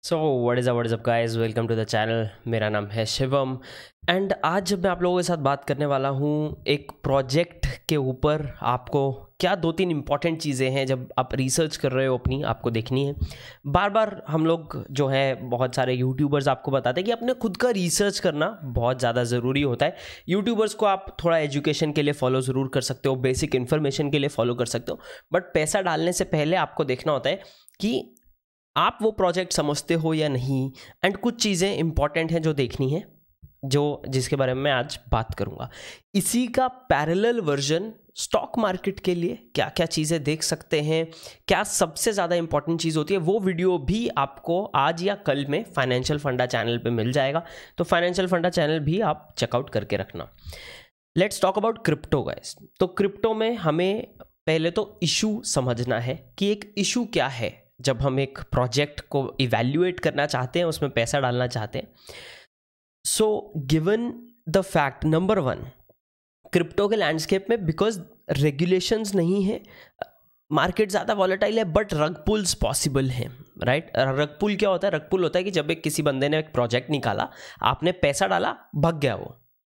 So what is up guys, welcome to the channel. मेरा नाम है शिवम एंड आज जब मैं आप लोगों के साथ बात करने वाला हूँ एक प्रोजेक्ट के ऊपर। आपको क्या दो तीन इंपॉर्टेंट चीज़ें हैं जब आप रिसर्च कर रहे हो अपनी, आपको देखनी है। बार बार हम लोग जो है बहुत सारे यूट्यूबर्स आपको बताते हैं कि अपने खुद का रिसर्च करना बहुत ज़्यादा ज़रूरी होता है। यूट्यूबर्स को आप थोड़ा एजुकेशन के लिए फॉलो ज़रूर कर सकते हो, बेसिक इन्फॉर्मेशन के लिए फॉलो कर सकते हो, बट पैसा डालने से पहले आपको देखना होता है कि आप वो प्रोजेक्ट समझते हो या नहीं। एंड कुछ चीज़ें इंपॉर्टेंट हैं जो देखनी है, जिसके बारे में मैं आज बात करूंगा। इसी का पैरेलल वर्जन स्टॉक मार्केट के लिए क्या क्या चीज़ें देख सकते हैं, क्या सबसे ज़्यादा इंपॉर्टेंट चीज़ होती है, वो वीडियो भी आपको आज या कल में फाइनेंशियल फंडा चैनल पे मिल जाएगा। तो फाइनेंशियल फंडा चैनल भी आप चेकआउट करके रखना। Let's talk about crypto guys. तो क्रिप्टो में हमें पहले तो इशू समझना है कि एक इशू क्या है। जब हम एक प्रोजेक्ट को इवैल्यूएट करना चाहते हैं, उसमें पैसा डालना चाहते हैं, so given the fact number one, crypto के लैंडस्केप में बिकॉज रेगुलेशंस नहीं है, मार्केट ज़्यादा वॉलेटाइल है, बट रग पुल्स पॉसिबल हैं, राइट। रग पुल क्या होता है? रग पुल होता है कि जब किसी बंदे ने एक प्रोजेक्ट निकाला, आपने पैसा डाला, भग गया वो।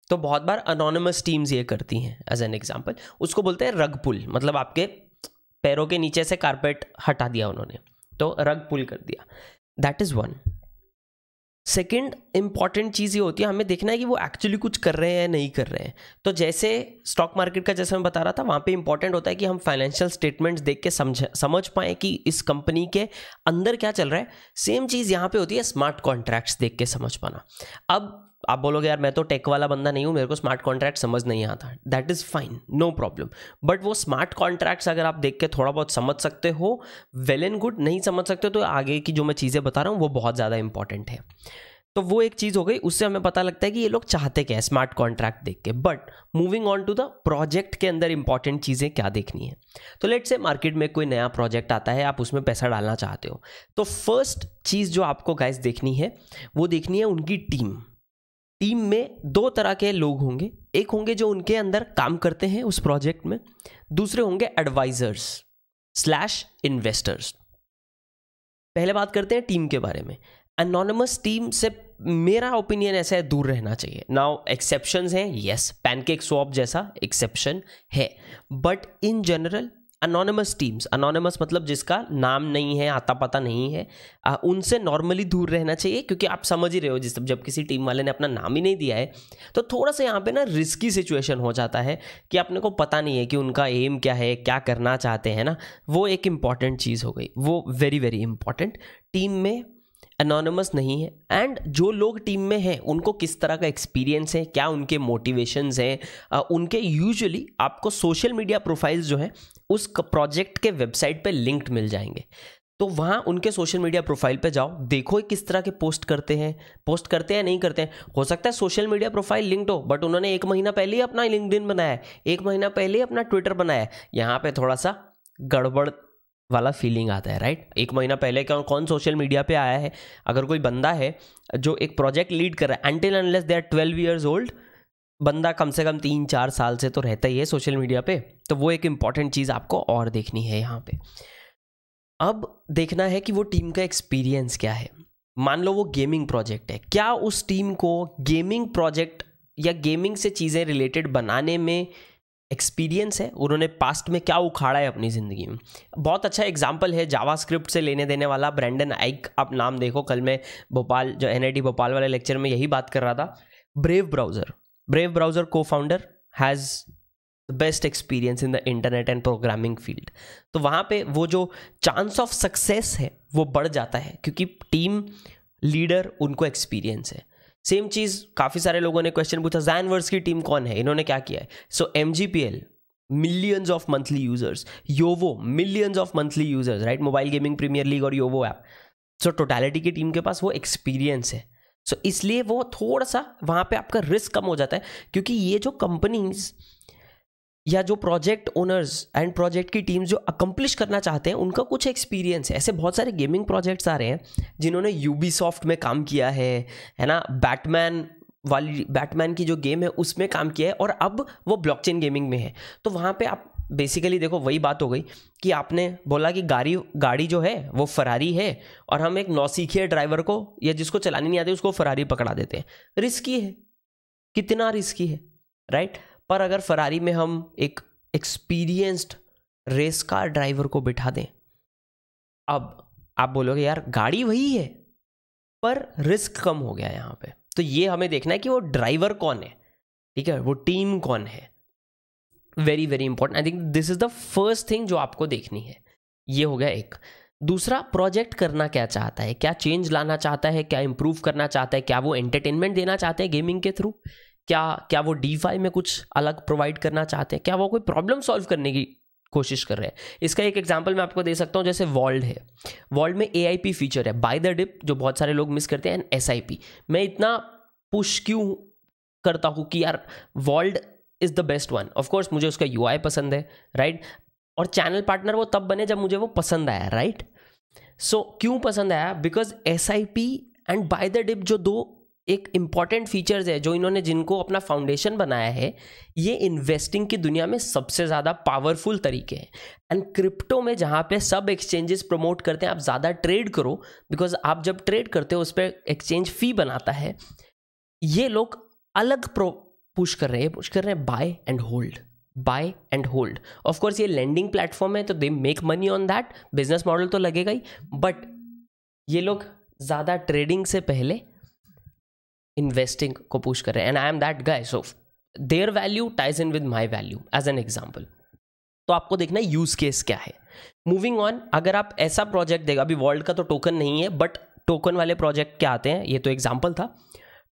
तो बहुत बार अनोनिमस टीम्स ये करती हैं। एज एन एग्जाम्पल उसको बोलते हैं रग पुल, मतलब आपके पैरों के नीचे से कारपेट हटा दिया उन्होंने, तो रग पुल कर दिया। That is one. Second important चीज़ ये होती है, हमें देखना है कि वो एक्चुअली कुछ कर रहे हैं नहीं कर रहे हैं। तो जैसे स्टॉक मार्केट का जैसे मैं बता रहा था, वहाँ पे इंपॉर्टेंट होता है कि हम फाइनेंशियल स्टेटमेंट्स देख के समझ पाएँ कि इस कंपनी के अंदर क्या चल रहा है। सेम चीज़ यहाँ पे होती है स्मार्ट कॉन्ट्रैक्ट्स देख के समझ पाना। अब आप बोलोगे यार मैं तो टेक वाला बंदा नहीं हूँ, मेरे को स्मार्ट कॉन्ट्रैक्ट समझ नहीं आता। That is fine, no problem. But वो स्मार्ट कॉन्ट्रैक्ट्स अगर आप देख के थोड़ा बहुत समझ सकते हो, वेल एंड गुड। नहीं समझ सकते तो आगे की जो मैं चीज़ें बता रहा हूँ वो बहुत ज़्यादा इंपॉर्टेंट है। तो वो एक चीज़ हो गई, उससे हमें पता लगता है कि ये लोग चाहते क्या है स्मार्ट कॉन्ट्रैक्ट देख के। But moving on to the project के अंदर इंपॉर्टेंट चीज़ें क्या देखनी है। तो लेट्स से मार्केट में कोई नया प्रोजेक्ट आता है, आप उसमें पैसा डालना चाहते हो, तो फर्स्ट चीज़ जो आपको गाइस देखनी है वो देखनी है उनकी टीम। टीम में दो तरह के लोग होंगे, एक होंगे जो उनके अंदर काम करते हैं उस प्रोजेक्ट में, दूसरे होंगे एडवाइजर्स स्लैश इन्वेस्टर्स। पहले बात करते हैं टीम के बारे में। अनोनिमस टीम से मेरा ओपिनियन ऐसा है, दूर रहना चाहिए। नाउ एक्सेप्शंस हैं, यस, पैनकेक स्वैप जैसा एक्सेप्शन है, but in general anonymous teams, anonymous मतलब जिसका नाम नहीं है, आता पता नहीं है, उनसे नॉर्मली दूर रहना चाहिए। क्योंकि आप समझ ही रहे हो, जब किसी टीम वाले ने अपना नाम ही नहीं दिया है तो थोड़ा सा यहाँ पे ना रिस्की सिचुएशन हो जाता है कि अपने को पता नहीं है कि उनका एम क्या है, क्या करना चाहते हैं ना। वो एक इम्पॉर्टेंट चीज़ हो गई, वो वेरी वेरी इंपॉर्टेंट। टीम में एनोनिमस नहीं है, एंड जो लोग टीम में हैं उनको किस तरह का एक्सपीरियंस है, क्या उनके मोटिवेशंस हैं, उनके यूजुअली आपको सोशल मीडिया प्रोफाइल्स जो है उस प्रोजेक्ट के वेबसाइट पे लिंक्ड मिल जाएंगे। तो वहाँ उनके सोशल मीडिया प्रोफाइल पे जाओ, देखो किस तरह के पोस्ट करते हैं नहीं करते हैं। हो सकता है सोशल मीडिया प्रोफाइल लिंक्ड हो, बट उन्होंने 1 महीना पहले ही अपना लिंक्डइन बनाया है, 1 महीना पहले ही अपना ट्विटर बनाया है। यहाँ पे थोड़ा सा गड़बड़ वाला फीलिंग आता है, राइट। 1 महीना पहले कौन सोशल मीडिया पे आया है? अगर कोई बंदा है जो एक प्रोजेक्ट लीड कर रहा है, until unless they are 12 years old, बंदा कम से कम 3-4 साल से तो रहता ही है सोशल मीडिया पे। तो वो एक इंपॉर्टेंट चीज़ आपको और देखनी है यहाँ पे। अब देखना है कि वो टीम का एक्सपीरियंस क्या है। मान लो वो गेमिंग प्रोजेक्ट है, क्या उस टीम को गेमिंग प्रोजेक्ट या गेमिंग से चीज़ें रिलेटेड बनाने में एक्सपीरियंस है? उन्होंने पास्ट में क्या उखाड़ा है अपनी ज़िंदगी में? बहुत अच्छा एग्जाम्पल है जावास्क्रिप्ट से लेने देने वाला ब्रैंडन आइक। आप नाम देखो, कल मैं भोपाल जो NIT भोपाल वाले लेक्चर में यही बात कर रहा था। ब्रेव ब्राउज़र को founder has the best experience in the internet and programming field. तो वहाँ पे वो जो चांस ऑफ सक्सेस है वो बढ़ जाता है, क्योंकि टीम लीडर उनको एक्सपीरियंस है। सेम चीज़ काफ़ी सारे लोगों ने क्वेश्चन पूछा, जैनवर्स की टीम कौन है, इन्होंने क्या किया है? So MGPL millions of monthly users, Yovo millions of monthly users, right, mobile gaming premier league और योवो ऐप। सो टोटलिटी की टीम के पास वो एक्सपीरियंस है। सो इसलिए वो थोड़ा सा वहाँ पे आपका रिस्क कम हो जाता है, क्योंकि ये जो कंपनीज या जो प्रोजेक्ट ओनर्स एंड प्रोजेक्ट की टीम्स जो अकम्प्लिश करना चाहते हैं उनका कुछ एक्सपीरियंस है। ऐसे बहुत सारे गेमिंग प्रोजेक्ट्स आ रहे हैं जिन्होंने यूबीसॉफ्ट में काम किया है ना, बैटमैन की जो गेम है उसमें काम किया है, और अब वो ब्लॉकचेन गेमिंग में है। तो वहाँ पे आप बेसिकली देखो वही बात हो गई कि आपने बोला कि गाड़ी जो है वो फरारी है और हम एक नौसीखिए ड्राइवर को या जिसको चलानी नहीं आती उसको फरारी पकड़ा देते हैं। रिस्की है, कितना रिस्की है, राइट? पर अगर फरारी में हम एक एक्सपीरियंस्ड रेस कार ड्राइवर को बिठा दें, अब आप बोलोगे यार गाड़ी वही है पर रिस्क कम हो गया यहाँ पे। तो ये हमें देखना है कि वो ड्राइवर कौन है, ठीक है, वो टीम कौन है। Very very important, I think this is the first thing जो आपको देखनी है। ये हो गया एक। दूसरा, प्रोजेक्ट करना क्या चाहता है, क्या चेंज लाना चाहता है, क्या इंप्रूव करना चाहता है, क्या वो एंटरटेनमेंट देना चाहते हैं गेमिंग के थ्रू, क्या वो DeFi में कुछ अलग प्रोवाइड करना चाहते हैं, क्या वो कोई प्रॉब्लम सॉल्व करने की कोशिश कर रहे हैं। इसका एक एग्जांपल मैं आपको दे सकता हूँ, जैसे वॉल्ड है। वॉल्ड में AIP फीचर है, बाय द डिप, जो बहुत सारे लोग मिस करते हैं, एंड SIP। मैं इतना पुश क्यों करता हूँ कि यार Vauld is the best one. Of course मुझे उसका UI पसंद है, राइट? और चैनल पार्टनर वो तब बने जब मुझे वो पसंद आया, राइट? सो क्यों पसंद आया? Because SIP and buy the dip जो दो एक इंपॉर्टेंट फीचर्स है जो इन्होंने जिनको अपना फाउंडेशन बनाया है, ये इन्वेस्टिंग की दुनिया में सबसे ज़्यादा पावरफुल तरीके हैं। एंड क्रिप्टो में जहाँ पे सब एक्सचेंजेस प्रमोट करते हैं आप ज़्यादा ट्रेड करो, बिकॉज आप जब ट्रेड करते हो उस पर एक्सचेंज फी बनाता है। ये लोग अलग पुश कर रहे हैं buy and hold, buy and hold. Of course ये लेंडिंग प्लेटफॉर्म है तो they make money on that, business model तो लगेगा ही, बट ये लोग ज़्यादा ट्रेडिंग से पहले इन्वेस्टिंग को पुश कर रहे हैं। And I am that guy, so their value ties in with my value as an example. तो आपको देखना है यूज केस क्या है। मूविंग ऑन, अगर आप ऐसा प्रोजेक्ट देगा, अभी वर्ल्ड का तो टोकन नहीं है बट टोकन वाले प्रोजेक्ट क्या आते हैं, ये तो एग्जाम्पल था।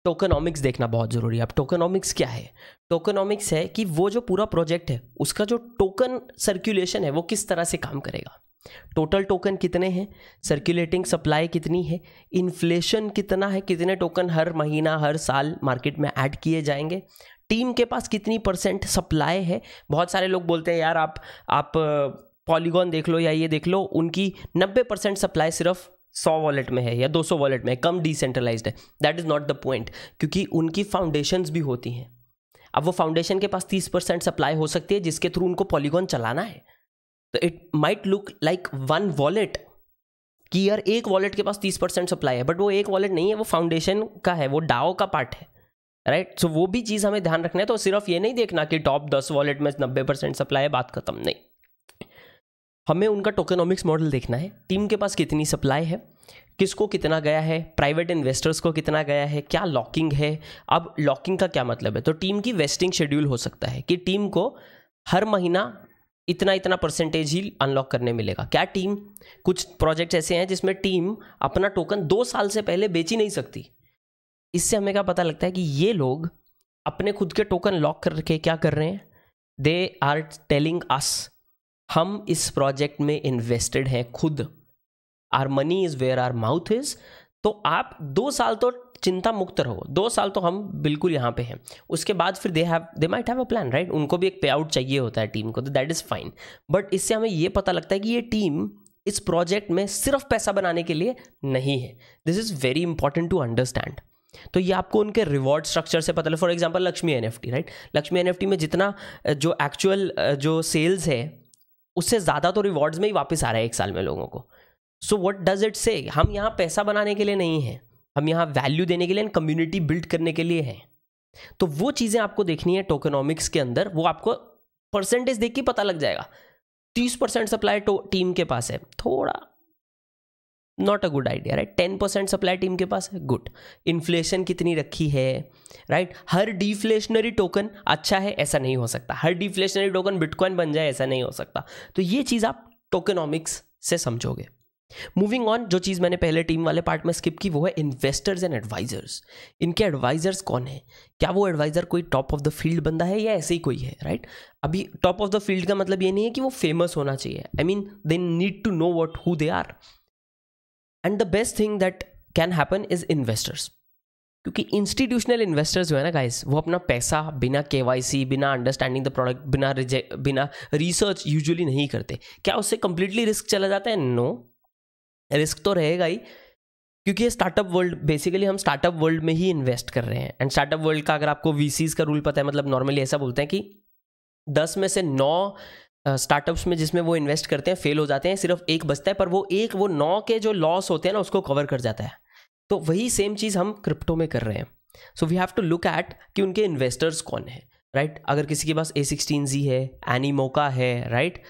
टोकनॉमिक्स देखना बहुत जरूरी है। अब टोकनॉमिक्स क्या है? टोकनॉमिक्स है कि वो जो पूरा प्रोजेक्ट है उसका जो टोकन सर्कुलेशन है वो किस तरह से काम करेगा। टोटल टोकन कितने हैं, सर्कुलेटिंग सप्लाई कितनी है, इन्फ्लेशन कितना है, कितने टोकन हर महीना हर साल मार्केट में ऐड किए जाएंगे, टीम के पास कितनी % सप्लाई है। बहुत सारे लोग बोलते हैं यार आप पॉलीगॉन देख लो या ये देख लो, उनकी 90% सप्लाई सिर्फ 100 वॉलेट में है या 200 वॉलेट में है, कम डिसेंट्रलाइज्ड है। That is not the point, क्योंकि उनकी फाउंडेशंस भी होती हैं। अब वो फाउंडेशन के पास 30% सप्लाई हो सकती है जिसके थ्रू उनको पॉलीगॉन चलाना है। तो it might look like one wallet कि यार एक वॉलेट के पास 30% सप्लाई है, बट वो एक वॉलेट नहीं है, वो फाउंडेशन का है, वो डाओ का पार्ट है, राइट? सो वो भी चीज़ हमें ध्यान रखना है। तो सिर्फ ये नहीं देखना कि टॉप 10 वॉलेट में 90% सप्लाई है, बात खत्म, नहीं। हमें उनका टोकनॉमिक्स मॉडल देखना है, टीम के पास कितनी सप्लाई है, किसको कितना गया है, प्राइवेट इन्वेस्टर्स को कितना गया है, क्या लॉकिंग है। अब लॉकिंग का क्या मतलब है? तो टीम की वेस्टिंग शेड्यूल हो सकता है कि टीम को हर महीना इतना परसेंटेज ही अनलॉक करने मिलेगा। क्या टीम, कुछ प्रोजेक्ट्स ऐसे हैं जिसमें टीम अपना टोकन 2 साल से पहले बेच ही नहीं सकती। इससे हमें क्या पता लगता है कि ये लोग अपने खुद के टोकन लॉक करके क्या कर रहे हैं, दे आर टेलिंग अस हम इस प्रोजेक्ट में इन्वेस्टेड हैं खुद, our money is where our mouth is. तो आप 2 साल तो चिंता मुक्त रहो, 2 साल तो हम बिल्कुल यहाँ पे हैं। उसके बाद फिर they might have a plan, right? उनको भी एक पे आउट चाहिए होता है टीम को, तो दैट इज़ फाइन। बट इससे हमें ये पता लगता है कि ये टीम इस प्रोजेक्ट में सिर्फ पैसा बनाने के लिए नहीं है। This is very important to understand. तो ये आपको उनके रिवॉर्ड स्ट्रक्चर से पता लगे। For example Lakshmi NFT, right? Lakshmi NFT में जितना जो एक्चुअल जो सेल्स है उससे ज़्यादा तो रिवॉर्ड्स में ही वापस आ रहा है 1 साल में लोगों को। सो व्हाट डज इट से? हम यहाँ पैसा बनाने के लिए नहीं हैं, हम यहाँ वैल्यू देने के लिए, कम्युनिटी बिल्ड करने के लिए हैं। तो वो चीज़ें आपको देखनी है टोकनॉमिक्स के अंदर, वो आपको परसेंटेज देख के पता लग जाएगा। 30% सप्लाई टीम के पास है, थोड़ा not a good idea, right? 10% supply team के पास है, गुड। इन्फ्लेशन कितनी रखी है, राइट? हर डिफ्लेशनरी टोकन अच्छा है ऐसा नहीं हो सकता, हर डिफ्लेशनरी टोकन बिटकॉइन बन जाए ऐसा नहीं हो सकता। तो ये चीज़ आप टोकनॉमिक्स से समझोगे। मूविंग ऑन, जो चीज़ मैंने पहले टीम वाले पार्ट में स्किप की वो है इन्वेस्टर्स एंड एडवाइजर्स। इनके एडवाइजर्स कौन है? क्या वो एडवाइजर कोई टॉप ऑफ द फील्ड बंदा है या ऐसे ही कोई है, राइट? अभी टॉप ऑफ द फील्ड का मतलब ये नहीं है कि वो फेमस होना चाहिए, I mean they need to know what who they are. And the best thing that can happen is investors, क्योंकि इंस्टीट्यूशनल इन्वेस्टर्स जो है ना गाइस, वो अपना पैसा बिना KYC, बिना अंडरस्टैंडिंग द प्रोडक्ट, बिना रिसर्च यूजुअली नहीं करते। क्या उससे कंप्लीटली रिस्क चला जाता है? नो, रिस्क तो रहेगा ही, क्योंकि ये स्टार्टअप वर्ल्ड, बेसिकली हम स्टार्टअप वर्ल्ड में ही इन्वेस्ट कर रहे हैं। एंड स्टार्टअप वर्ल्ड का अगर आपको VCs का रूल पता है, मतलब नॉर्मली ऐसा बोलते हैं कि 10 में से 9 स्टार्टअप्स में जिसमें वो इन्वेस्ट करते हैं फेल हो जाते हैं, सिर्फ एक बचता है, पर वो 9 के जो लॉस होते हैं ना उसको कवर कर जाता है। तो वही सेम चीज़ हम क्रिप्टो में कर रहे हैं। So we have to look at कि उनके इन्वेस्टर्स कौन है, राइट? अगर किसी के पास A16Z है, एनीमोका है, राइट,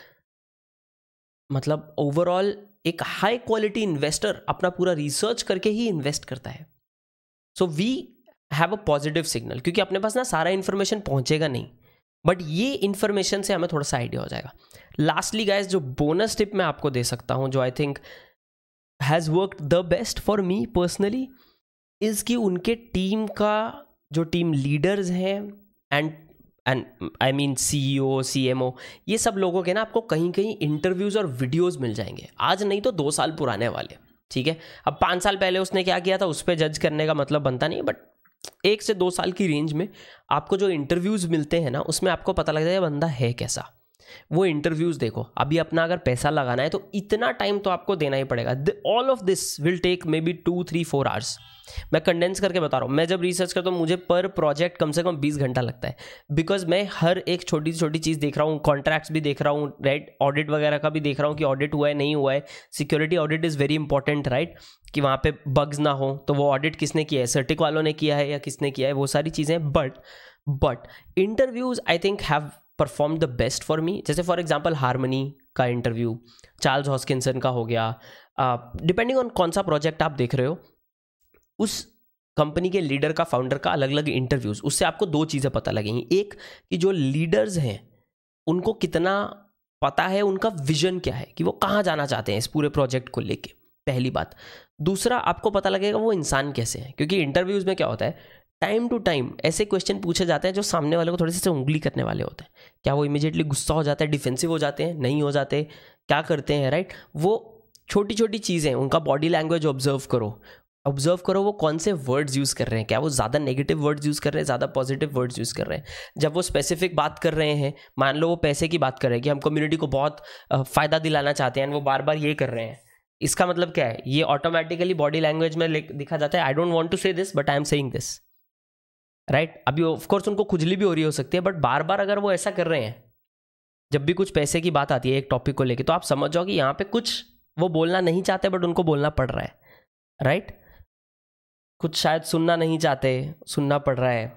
मतलब ओवरऑल एक हाई क्वालिटी इन्वेस्टर अपना पूरा रिसर्च करके ही इन्वेस्ट करता है। So we have a positive signal, क्योंकि अपने पास ना सारा इन्फॉर्मेशन पहुंचेगा नहीं, बट ये इन्फॉर्मेशन से हमें थोड़ा सा आइडिया हो जाएगा। लास्टली गाइज, जो बोनस टिप मैं आपको दे सकता हूं, जो I think has worked the best for me personally, is कि उनके टीम का जो टीम लीडर्स हैं and I mean CEO, CMO, ये सब लोगों के ना आपको कहीं कहीं इंटरव्यूज़ और वीडियोज़ मिल जाएंगे, आज नहीं तो 2 साल पुराने वाले, ठीक है? अब 5 साल पहले उसने क्या किया था उस पर जज करने का मतलब बनता नहीं, बट 1 से 2 साल की रेंज में आपको जो इंटरव्यूज़ मिलते हैं ना उसमें आपको पता लग जाएगा बंदा है कैसा। वो इंटरव्यूज़ देखो। अभी अपना अगर पैसा लगाना है तो इतना टाइम तो आपको देना ही पड़ेगा। All of this will take maybe 2, 3, 4 hours. मैं कंडेंस करके बता रहा हूँ। मैं जब रिसर्च करता हूँ मुझे पर प्रोजेक्ट कम से कम 20 घंटा लगता है, बिकॉज मैं हर एक छोटी छोटी चीज़ देख रहा हूँ, कॉन्ट्रैक्ट्स भी देख रहा हूँ, राइट, ऑडिट वगैरह का भी देख रहा हूँ कि ऑडिट हुआ है नहीं हुआ है। Security audit is very important, right, कि वहाँ पे बग्स ना हो, तो वो ऑडिट किसने किया है, सर्टिक वालों ने किया है या किसने किया है, वो सारी चीज़ें। But interviews I think have perform the best for me. जैसे फॉर एग्जाम्पल हारमनी का इंटरव्यू, चार्ल्स हॉस्किंसन का हो गया, डिपेंडिंग ऑन कौन सा प्रोजेक्ट आप देख रहे हो, उस कंपनी के लीडर का, फाउंडर का अलग अलग इंटरव्यूज़, उससे आपको 2 चीज़ें पता लगेंगी। एक कि जो लीडर्स हैं उनको कितना पता है, उनका विजन क्या है, कि वो कहाँ जाना चाहते हैं इस पूरे प्रोजेक्ट को लेके, पहली बात। दूसरा, आपको पता लगेगा वो इंसान कैसे हैं, क्योंकि इंटरव्यूज़ में क्या होता है, टाइम टू टाइम ऐसे क्वेश्चन पूछे जाते हैं जो सामने वाले को थोड़े से उंगली करने वाले होते हैं। क्या वो इमीडिएटली गुस्सा हो जाता है, डिफेंसिव हो जाते हैं, नहीं हो जाते, क्या करते हैं, राइट? वो छोटी छोटी चीज़ें, उनका बॉडी लैंग्वेज ऑब्जर्व करो वो कौन से वर्ड्स यूज़ कर रहे हैं, क्या वो ज़्यादा नेगेटिव वर्ड्स यूज़ कर रहे हैं, ज़्यादा पॉजिटिव वर्ड्स यूज़ कर रहे हैं। जब वो स्पेसिफिक बात कर रहे हैं, मान लो वो पैसे की बात कर रहे हैं कि हम कम्युनिटी को बहुत फ़ायदा दिलाना चाहते हैं, वो बार बार ये कर रहे हैं, इसका मतलब क्या है, ये ऑटोमेटिकली बॉडी लैंग्वेज में दिखा जाता है। आई डोंट वॉन्ट टू से this but I am saying this, right? अभी ऑफकोर्स उनको खुजली भी हो रही हो सकती है, बट बार बार अगर वो ऐसा कर रहे हैं, जब भी कुछ पैसे की बात आती है एक टॉपिक को लेके, तो आप समझ जाओ कि यहाँ पे कुछ वो बोलना नहीं चाहते बट उनको बोलना पड़ रहा है, राइट? कुछ शायद सुनना नहीं चाहते, सुनना पड़ रहा है,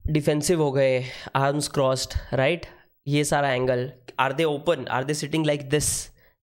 डिफेंसिव हो गए, आर्म्स क्रॉस्ड, राइट? ये सारा angle, are they open, are they sitting like this,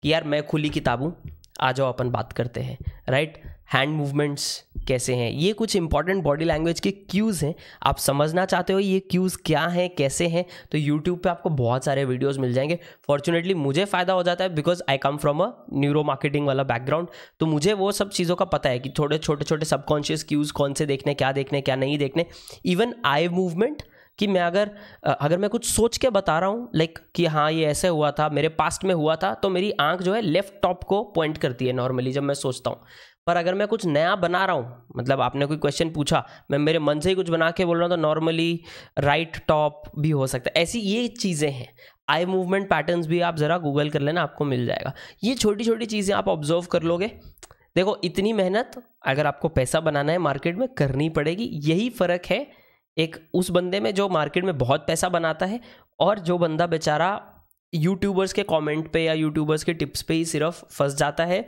कि यार मैं खुली किताब हूँ, आ जाओ अपन बात करते हैं, राइट? हैंड मूवमेंट्स कैसे हैं, ये कुछ इंपॉर्टेंट बॉडी लैंग्वेज के क्यूज़ हैं। आप समझना चाहते हो ये क्यूज़ क्या हैं, कैसे हैं, तो यूट्यूब पे आपको बहुत सारे वीडियोस मिल जाएंगे। फॉर्चुनेटली मुझे फ़ायदा हो जाता है because I come from a neuro marketing वाला बैकग्राउंड, तो मुझे वो सब चीज़ों का पता है कि थोड़े छोटे छोटे सबकॉन्शियस क्यूज़ कौन से देखने, क्या नहीं देखने। इवन आई मूवमेंट, कि मैं अगर मैं कुछ सोच के बता रहा हूँ, लाइक कि हाँ ये ऐसे हुआ था, मेरे पास्ट में हुआ था, तो मेरी आंख जो है लेफ्ट टॉप को पॉइंट करती है नॉर्मली जब मैं सोचता हूँ। पर अगर मैं कुछ नया बना रहा हूँ, मतलब आपने कोई क्वेश्चन पूछा, मैं मेरे मन से ही कुछ बना के बोल रहा हूँ, तो नॉर्मली राइट टॉप भी हो सकता है। ऐसी ये चीज़ें हैं। आई मूवमेंट पैटर्न्स भी आप ज़रा गूगल कर लेना, आपको मिल जाएगा। ये छोटी छोटी चीज़ें आप ऑब्जर्व कर लोगे। देखो, इतनी मेहनत अगर आपको पैसा बनाना है मार्केट में, करनी पड़ेगी। यही फ़र्क है एक उस बंदे में जो मार्केट में बहुत पैसा बनाता है, और जो बंदा बेचारा यूट्यूबर्स के कमेंट पे या यूट्यूबर्स के टिप्स पे ही सिर्फ फंस जाता है।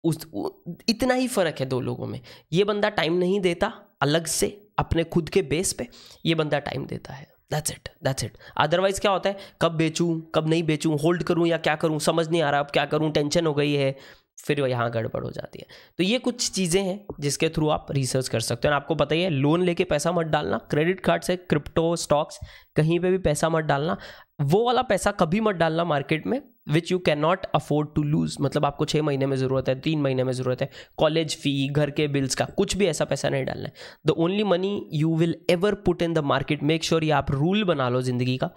इतना ही फ़र्क है 2 लोगों में। ये बंदा टाइम नहीं देता अलग से अपने खुद के बेस पे, ये बंदा टाइम देता है। That's it. अदरवाइज क्या होता है, कब बेचूं कब नहीं बेचूं, होल्ड करूं या क्या करूं, समझ नहीं आ रहा, अब क्या करूं, टेंशन हो गई है, फिर यहाँ गड़बड़ हो जाती है। तो ये कुछ चीज़ें हैं जिसके थ्रू आप रिसर्च कर सकते हो। आपको पता ही है, लोन लेके पैसा मत डालना, क्रेडिट कार्ड से, क्रिप्टो, स्टॉक्स, कहीं पे भी पैसा मत डालना। वो वाला पैसा कभी मत डालना मार्केट में which you can not afford to lose. मतलब आपको 6 महीने में ज़रूरत है, 3 महीने में ज़रूरत है, कॉलेज फ़ी, घर के बिल्स का, कुछ भी ऐसा पैसा नहीं डालना है। The only money you will ever put in the market, make sure, ये आप रूल बना लो ज़िंदगी का,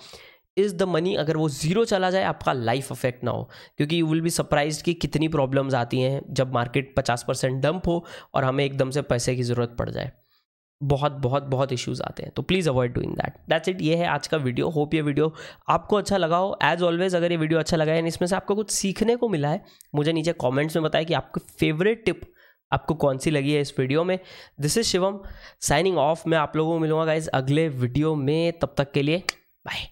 इज़ द मनी, अगर वो ज़ीरो चला जाए, आपका लाइफ अफेक्ट ना हो। क्योंकि यू विल बी सरप्राइज्ड कि कितनी प्रॉब्लम्स आती हैं जब मार्केट 50% डंप हो और हमें एकदम से पैसे की ज़रूरत पड़ जाए। बहुत बहुत बहुत इश्यूज आते हैं, तो please avoid doing that's it. ये है आज का वीडियो। होप ये वीडियो आपको अच्छा लगा हो। एज ऑलवेज, अगर ये वीडियो अच्छा लगा है और इसमें से आपको कुछ सीखने को मिला है, मुझे नीचे कमेंट्स में बताएं कि आपकी फेवरेट टिप आपको कौन सी लगी है इस वीडियो में। This is Shivam signing off. मैं आप लोगों को मिलूंगा गाइज अगले वीडियो में, तब तक के लिए बाय।